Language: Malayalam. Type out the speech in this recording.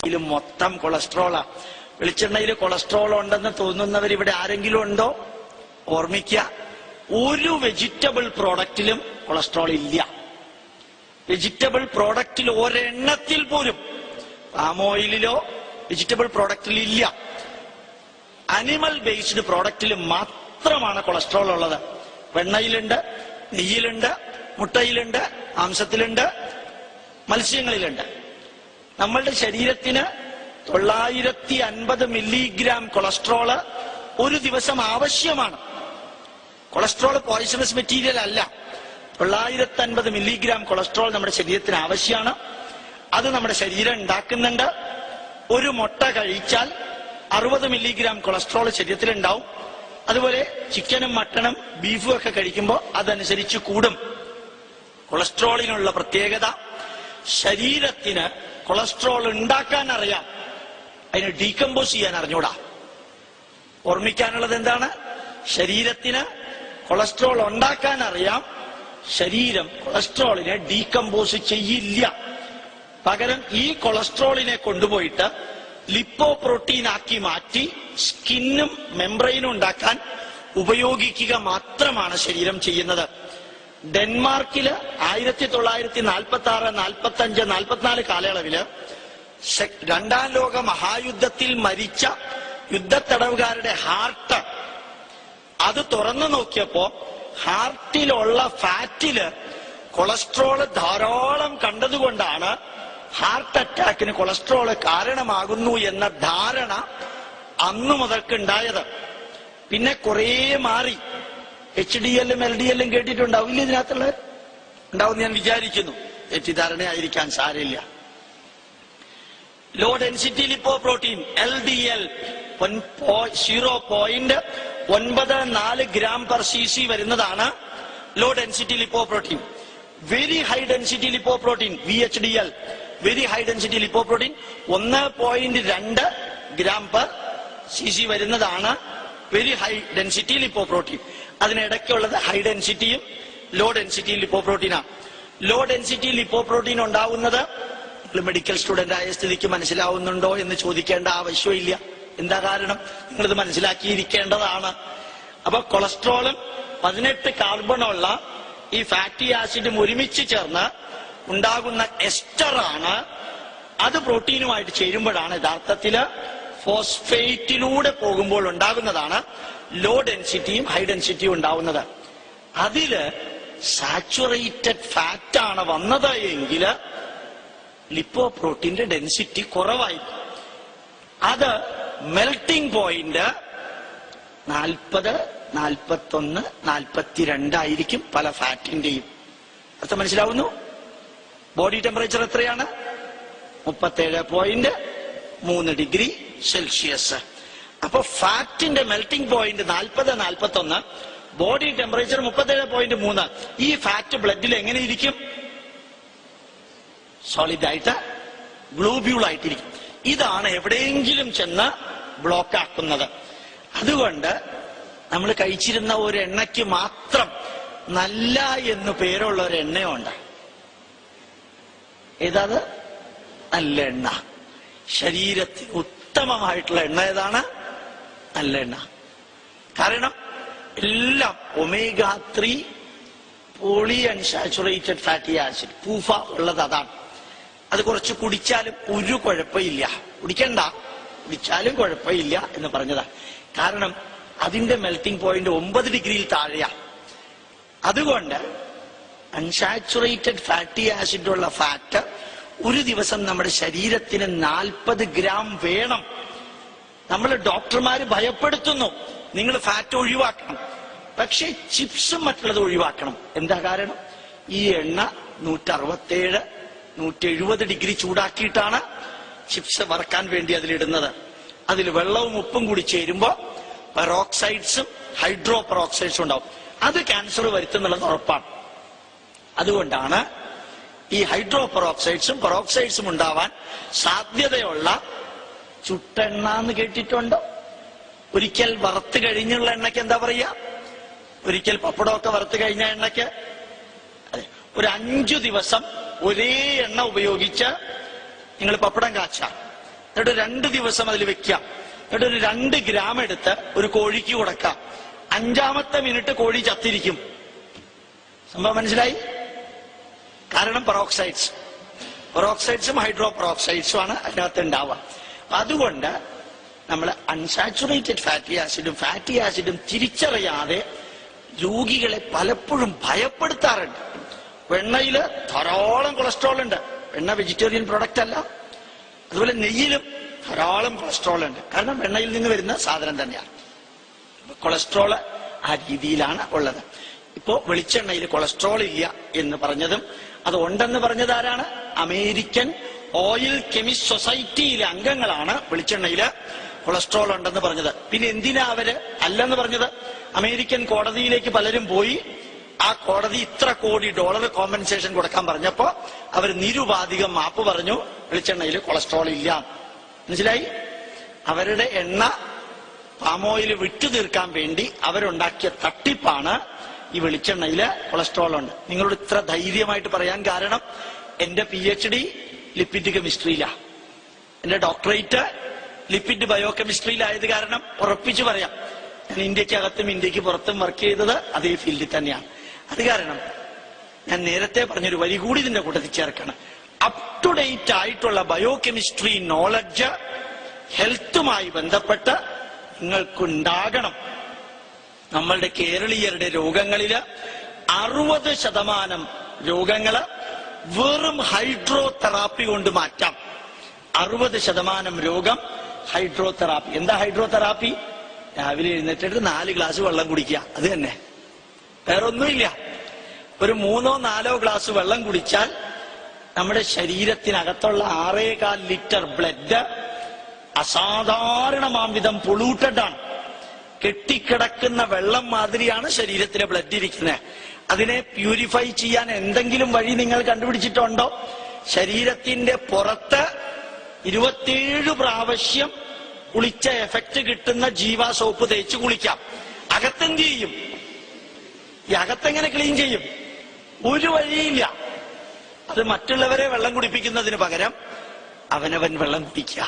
ഇതിൽ മൊത്തം കൊളസ്ട്രോളാ. വെളിച്ചെണ്ണയിൽ കൊളസ്ട്രോൾ ഉണ്ടെന്ന് തോന്നുന്നവർ ഇവിടെ ആരെങ്കിലും ഉണ്ടോ? ഓർമ്മിക്കുക, ഒരു വെജിറ്റബിൾ പ്രോഡക്റ്റിലും കൊളസ്ട്രോൾ ഇല്ല. വെജിറ്റബിൾ പ്രോഡക്റ്റിൽ ഒരെണ്ണത്തിൽ പോലും, പാം ഓയിലിലോ വെജിറ്റബിൾ പ്രോഡക്റ്റിൽ ഇല്ല. അനിമൽ ബേസ്ഡ് പ്രോഡക്റ്റിൽ മാത്രമാണ് കൊളസ്ട്രോൾ ഉള്ളത്. വെണ്ണയിലുണ്ട്, നെയ്യിലുണ്ട്, മുട്ടയിലുണ്ട്, മാംസത്തിലുണ്ട്, മത്സ്യങ്ങളിലുണ്ട്. നമ്മളുടെ ശരീരത്തിന് 950 മില്ലിഗ്രാം കൊളസ്ട്രോള് ഒരു ദിവസം ആവശ്യമാണ്. കൊളസ്ട്രോൾ പോയിസണസ് മെറ്റീരിയൽ അല്ല. 950 മില്ലിഗ്രാം കൊളസ്ട്രോൾ നമ്മുടെ ശരീരത്തിന് ആവശ്യമാണ്. അത് നമ്മുടെ ശരീരം ഉണ്ടാക്കുന്നുണ്ട്. ഒരു മുട്ട കഴിച്ചാൽ 60 മില്ലിഗ്രാം കൊളസ്ട്രോൾ ശരീരത്തിലുണ്ടാവും. അതുപോലെ ചിക്കനും മട്ടണും ബീഫും ഒക്കെ കഴിക്കുമ്പോൾ അതനുസരിച്ച് കൂടും. കൊളസ്ട്രോളിനുള്ള പ്രത്യേകത, ശരീരത്തിന് കൊളസ്ട്രോൾ ഉണ്ടാക്കാൻ അറിയാം, അതിനെ ഡീകമ്പോസ് ചെയ്യാൻ അറിഞ്ഞൂടാ. ഓർമ്മിക്കാനുള്ളത് എന്താണ്? ശരീരത്തിന് കൊളസ്ട്രോൾ ഉണ്ടാക്കാൻ അറിയാം, ശരീരം കൊളസ്ട്രോളിനെ ഡീകമ്പോസ് ചെയ്യില്ല. പകരം ഈ കൊളസ്ട്രോളിനെ കൊണ്ടുപോയിട്ട് ലിപ്പോ പ്രോട്ടീൻ ആക്കി മാറ്റി സ്കിന്നും മെംബ്രെയിനും ഉണ്ടാക്കാൻ ഉപയോഗിക്കുക മാത്രമാണ് ശരീരം ചെയ്യുന്നത്. ഡെൻമാർക്കില് 1946, 45, 44 കാലയളവില് രണ്ടാം ലോക മഹായുദ്ധത്തിൽ മരിച്ച യുദ്ധത്തടവുകാരുടെ ഹാർട്ട് അത് തുറന്നു നോക്കിയപ്പോ ഹാർട്ടിലുള്ള ഫാറ്റില് കൊളസ്ട്രോള് ധാരാളം കണ്ടതുകൊണ്ടാണ് ഹാർട്ട് അറ്റാക്കിന് കൊളസ്ട്രോള് കാരണമാകുന്നു എന്ന ധാരണ അന്നു മുതൽക്കുണ്ടായത്. പിന്നെ കുറേ മാറി. HDL, LDL കേട്ടിട്ടുണ്ടാവില്ല, ഇതിനകത്തുള്ള ഉണ്ടാവും ഞാൻ വിചാരിക്കുന്നു. തെറ്റിദ്ധാരണയായിരിക്കാൻ സാരമില്ല. Low density lipoprotein LDL 0.94 gram per cc വരുന്നതാണ് low density lipoprotein. Very high density lipoprotein VHDL, very high density lipoprotein 1.2 gram per cc വരുന്നതാണ് very high density lipoprotein. അതിനിടയ്ക്കുള്ളത് ഹൈ ഡെൻസിറ്റിയും ലോ ഡെൻസിറ്റി ലിപ്പോ പ്രോട്ടീനാണ്. ലോ ഡെൻസിറ്റി ലിപ്പോ പ്രോട്ടീൻ ഉണ്ടാവുന്നത് മെഡിക്കൽ സ്റ്റുഡന്റ് ആയ സ്ഥിതിക്ക് മനസ്സിലാവുന്നുണ്ടോ എന്ന് ചോദിക്കേണ്ട ആവശ്യമില്ല. എന്താ കാരണം? നിങ്ങളിത് മനസ്സിലാക്കിയിരിക്കേണ്ടതാണ്. അപ്പൊ കൊളസ്ട്രോളും 18 കാർബണുള്ള ഈ ഫാറ്റി ആസിഡും ഒരുമിച്ച് ചേർന്ന് ഉണ്ടാകുന്ന എസ്റ്ററാണ്. അത് പ്രോട്ടീനുമായിട്ട് ചേരുമ്പോഴാണ് യഥാർത്ഥത്തില് ഫോസ്ഫേറ്റിലൂടെ പോകുമ്പോൾ ഉണ്ടാകുന്നതാണ് ലോ ഡെൻസിറ്റിയും ഹൈ ഡെൻസിറ്റിയും ഉണ്ടാവുന്നത്. അതില് സാച്ചുറേറ്റഡ് ഫാറ്റാണ് വന്നത് എങ്കിൽ ലിപ്പോ പ്രോട്ടീന്റെ ഡെൻസിറ്റി കുറവായിരിക്കും. അത് മെൽറ്റിംഗ് പോയിന്റ് 40, 41, 42 ആയിരിക്കും പല ഫാറ്റിന്റെയും. അർത്ഥം മനസ്സിലാവുന്നു? ബോഡി ടെമ്പറേച്ചർ എത്രയാണ്? 37.3 ഡിഗ്രി സെൽഷ്യസ്. അപ്പൊ ഫാറ്റിന്റെ മെൽറ്റിംഗ് പോയിന്റ് 40, 41, ബോഡി ടെമ്പറേച്ചർ 37.3. ഈ ഫാറ്റ് ബ്ലഡിൽ എങ്ങനെ ഇരിക്കും? സോളിഡ് ആയിട്ട്, ഗ്ലോബ്യൂൾ ആയിട്ടിരിക്കും. ഇതാണ് എവിടെയെങ്കിലും ചെന്ന് ബ്ലോക്ക് ആക്കുന്നത്. അതുകൊണ്ട് നമ്മൾ കഴിച്ചിരുന്ന ഒരു എണ്ണയ്ക്ക് മാത്രം നല്ല എന്ന് പേരുള്ള ഒരു എണ്ണയുണ്ട്. ഏതാത്? നല്ല എണ്ണ. ശരീരത്തിന് ഉത്തമമായിട്ടുള്ള എണ്ണ ഏതാണ്? നല്ല എണ്ണ. കാരണം എല്ലാം omega-3 poly unsaturated fatty acid, PUFA ഉള്ളത് അതാണ്. അത് കുറച്ച് കുടിച്ചാലും ഒരു കുഴപ്പമില്ല. കുടിക്കണ്ട, കുടിച്ചാലും കുഴപ്പമില്ല എന്ന് പറഞ്ഞതാ. കാരണം അതിന്റെ മെൽറ്റിംഗ് പോയിന്റ് 9 ഡിഗ്രിയിൽ താഴെയാ. അതുകൊണ്ട് അൺസാച്ചുറേറ്റഡ് ഫാറ്റി ആസിഡ് ഉള്ള ഫാറ്റ് ഒരു ദിവസം നമ്മുടെ ശരീരത്തിന് 40 ഗ്രാം വേണം. നമ്മൾ ഡോക്ടർമാര് ഭയപ്പെടുത്തുന്നു, നിങ്ങൾ ഫാറ്റ് ഒഴിവാക്കണം, പക്ഷെ ചിപ്സും മറ്റുള്ളത് ഒഴിവാക്കണം. എന്താ കാരണം? ഈ എണ്ണ 167, 170 ഡിഗ്രി ചൂടാക്കിയിട്ടാണ് ചിപ്സ് വറക്കാൻ വേണ്ടി അതിലിടുന്നത്. അതിൽ വെള്ളവും ഉപ്പും കൂടി ചേരുമ്പോ പെറോക്സൈഡ്സും ഹൈഡ്രോ പെറോക്സൈഡ്സും ഉണ്ടാവും. അത് ക്യാൻസർ വരുത്തുന്നുള്ളത് ഉറപ്പാണ്. അതുകൊണ്ടാണ് ഈ ഹൈഡ്രോ പെറോക്സൈഡ്സും പെറോക്സൈഡ്സും ഉണ്ടാവാൻ സാധ്യതയുള്ള ചുട്ടെണ്ണ എന്ന് കേട്ടിട്ടുണ്ടോ? ഒരിക്കൽ വറുത്ത് കഴിഞ്ഞുള്ള എണ്ണയ്ക്ക് എന്താ പറയാ? ഒരിക്കൽ പപ്പടമൊക്കെ വറുത്ത് കഴിഞ്ഞ എണ്ണയ്ക്ക് ഒരു 5 ദിവസം ഒരേ എണ്ണ ഉപയോഗിച്ച് നിങ്ങൾ പപ്പടം കാച്ച എന്നിട്ട് 2 ദിവസം അതിൽ വെക്കാം. എന്നിട്ട് ഒരു 2 ഗ്രാം എടുത്ത് ഒരു കോഴിക്ക് കൊടുക്കാം. 5-ാമത്തെ മിനിറ്റ് കോഴി ചത്തിരിക്കും. സംഭവം മനസ്സിലായി? കാരണം പെറോക്സൈഡ്സും ഹൈഡ്രോപെറോക്സൈഡ്സും ആണ് അതിനകത്ത് ഉണ്ടാവുക. അതുകൊണ്ട് നമ്മൾ അൺസാച്ചുറേറ്റഡ് ഫാറ്റി ആസിഡും തിരിച്ചറിയാതെ രോഗികളെ പലപ്പോഴും ഭയപ്പെടുത്താറുണ്ട്. വെണ്ണയില് ധാരാളം കൊളസ്ട്രോൾ ഉണ്ട്. വെണ്ണ വെജിറ്റേറിയൻ പ്രോഡക്റ്റ് അല്ല. അതുപോലെ നെയ്യിലും ധാരാളം കൊളസ്ട്രോൾ ഉണ്ട്. കാരണം വെണ്ണയിൽ നിന്ന് വരുന്ന സാധനം തന്നെയാണ്. കൊളസ്ട്രോള് ആ രീതിയിലാണ് ഉള്ളത്. ഇപ്പോ വെളിച്ചെണ്ണയിൽ കൊളസ്ട്രോൾ ഇല്ല എന്ന് പറഞ്ഞതും അത് ഉണ്ടെന്ന് പറഞ്ഞത് ആരാണ്? അമേരിക്കൻ ഓയിൽ കെമിസ്റ്റ് സൊസൈറ്റിയിലെ അംഗങ്ങളാണ് വെളിച്ചെണ്ണയില് കൊളസ്ട്രോൾ ഉണ്ടെന്ന് പറഞ്ഞത്. പിന്നെ എന്തിനാ അവര് അല്ലെന്ന് പറഞ്ഞത്? അമേരിക്കൻ കോടതിയിലേക്ക് പലരും പോയി. ആ കോടതി $ഇത്ര കോടി കോമ്പൻസേഷൻ കൊടുക്കാൻ പറഞ്ഞപ്പോ അവർ നിരുപാധികം മാപ്പ് പറഞ്ഞു, വെളിച്ചെണ്ണയിൽ കൊളസ്ട്രോൾ ഇല്ല. മനസ്സിലായി? അവരുടെ എണ്ണ പാമോയിൽ വിട്ടു തീർക്കാൻ വേണ്ടി അവരുണ്ടാക്കിയ തട്ടിപ്പാണ് ഈ വെളിച്ചെണ്ണയില് കൊളസ്ട്രോൾ ഉണ്ട്. നിങ്ങളോട് ഇത്ര ധൈര്യമായിട്ട് പറയാൻ കാരണം എന്റെ PhD ലിപ്പിഡ് കെമിസ്ട്രിയിലാ, എന്റെ ഡോക്ടറേറ്റ് ലിപ്പിഡ് ബയോകെമിസ്ട്രിയിലായത് കാരണം ഉറപ്പിച്ചു പറയാം, ഞാൻ ഇന്ത്യക്കകത്തും ഇന്ത്യക്ക് പുറത്തും വർക്ക് ചെയ്തത് അതേ ഫീൽഡിൽ തന്നെയാണ്. അത് കാരണം ഞാൻ നേരത്തെ പറഞ്ഞൊരു വരി കൂടി ഇതിന്റെ കൂട്ടത്തിൽ ചേർക്കണം. അപ് ടു ഡേറ്റ് ആയിട്ടുള്ള ബയോകെമിസ്ട്രി നോളജ് ഹെൽത്തുമായി ബന്ധപ്പെട്ട് നിങ്ങൾക്കുണ്ടാകണം. നമ്മളുടെ കേരളീയരുടെ രോഗങ്ങളില് 60% രോഗങ്ങള് വെറും ഹൈഡ്രോതെറാപ്പി കൊണ്ട് മാറ്റാം. 60% രോഗം ഹൈഡ്രോതെറാപ്പി. എന്താ ഹൈഡ്രോതെറാപ്പി? രാവിലെ എഴുന്നേറ്റിട്ട് 4 ഗ്ലാസ് വെള്ളം കുടിക്കുക, അത് തന്നെ, വേറെ ഒന്നുമില്ല. ഒരു 3-4 ഗ്ലാസ് വെള്ളം കുടിച്ചാൽ നമ്മുടെ ശരീരത്തിനകത്തുള്ള 6.25 ലിറ്റർ ബ്ലഡ് അസാധാരണമാംവിധം പൊള്യൂട്ടഡ് ആണ്. കെട്ടിക്കിടക്കുന്ന വെള്ളം മാതിരിയാണ് ശരീരത്തിലെ ബ്ലഡ് ഇരിക്കുന്നത്. അതിനെ പ്യൂരിഫൈ ചെയ്യാൻ എന്തെങ്കിലും വഴി നിങ്ങൾ കണ്ടുപിടിച്ചിട്ടുണ്ടോ? ശരീരത്തിന്റെ പുറത്ത് 27 പ്രാവശ്യം കുളിച്ച എഫക്റ്റ് കിട്ടുന്ന ജീവ സോപ്പ് തേച്ച് കുളിക്കാം. അകത്തെന്ത് ചെയ്യും? ഈ അകത്തെങ്ങനെ ക്ലീൻ ചെയ്യും? ഒരു വഴിയില്ല. അത് മറ്റുള്ളവരെ വെള്ളം കുടിപ്പിക്കുന്നതിന് പകരം അവനവൻ വെള്ളം കുടിക്കുക.